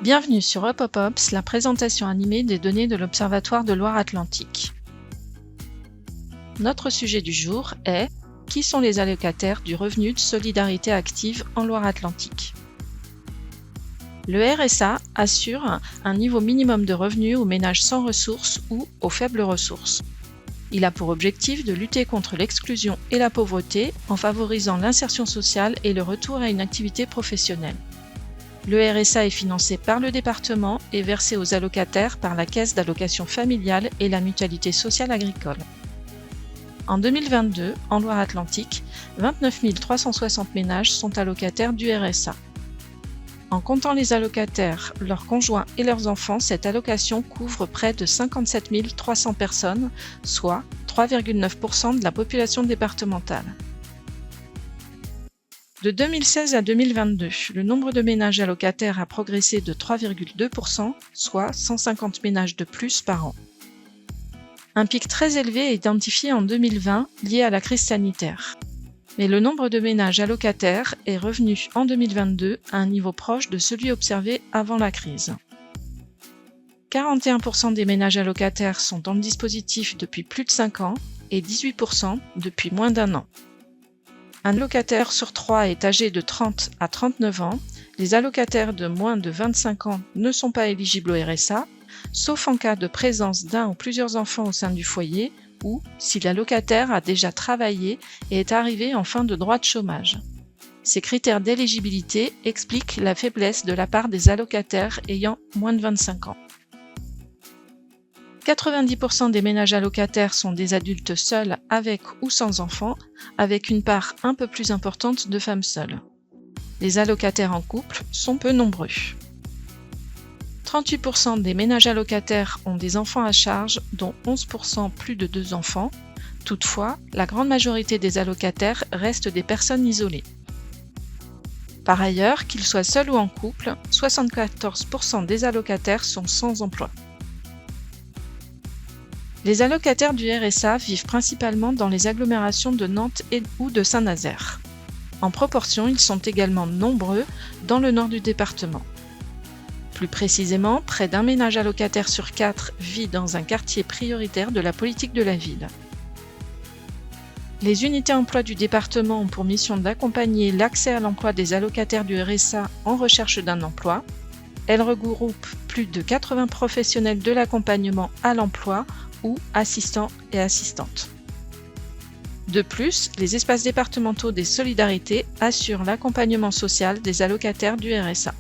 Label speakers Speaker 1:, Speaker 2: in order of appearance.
Speaker 1: Bienvenue sur UpUpOps, la présentation animée des données de l'Observatoire de Loire-Atlantique. Notre sujet du jour est « Qui sont les allocataires du revenu de solidarité active en Loire-Atlantique ?» Le RSA assure un niveau minimum de revenus aux ménages sans ressources ou aux faibles ressources. Il a pour objectif de lutter contre l'exclusion et la pauvreté en favorisant l'insertion sociale et le retour à une activité professionnelle. Le RSA est financé par le département et versé aux allocataires par la Caisse d'allocation familiale et la Mutualité sociale agricole. En 2022, en Loire-Atlantique, 29 360 ménages sont allocataires du RSA. En comptant les allocataires, leurs conjoints et leurs enfants, cette allocation couvre près de 57 300 personnes, soit 3,9% de la population départementale. De 2016 à 2022, le nombre de ménages allocataires a progressé de 3,2%, soit 150 ménages de plus par an. Un pic très élevé est identifié en 2020 lié à la crise sanitaire. Mais le nombre de ménages allocataires est revenu en 2022 à un niveau proche de celui observé avant la crise. 41% des ménages allocataires sont dans le dispositif depuis plus de 5 ans et 18% depuis moins d'1 an. Un locataire sur 3 est âgé de 30 à 39 ans. Les allocataires de moins de 25 ans ne sont pas éligibles au RSA, sauf en cas de présence d'un ou plusieurs enfants au sein du foyer ou si l'allocataire a déjà travaillé et est arrivé en fin de droit de chômage. Ces critères d'éligibilité expliquent la faiblesse de la part des allocataires ayant moins de 25 ans. 90% des ménages allocataires sont des adultes seuls avec ou sans enfants, avec une part un peu plus importante de femmes seules. Les allocataires en couple sont peu nombreux. 38% des ménages allocataires ont des enfants à charge, dont 11% plus de 2 enfants. Toutefois, la grande majorité des allocataires restent des personnes isolées. Par ailleurs, qu'ils soient seuls ou en couple, 74% des allocataires sont sans emploi. Les allocataires du RSA vivent principalement dans les agglomérations de Nantes ou de Saint-Nazaire. En proportion, ils sont également nombreux dans le nord du département. Plus précisément, près d'un ménage allocataire sur 4 vit dans un quartier prioritaire de la politique de la ville. Les unités emploi du département ont pour mission d'accompagner l'accès à l'emploi des allocataires du RSA en recherche d'un emploi. Elles regroupent plus de 80 professionnels de l'accompagnement à l'emploi ou assistants et assistantes. De plus, les espaces départementaux des solidarités assurent l'accompagnement social des allocataires du RSA.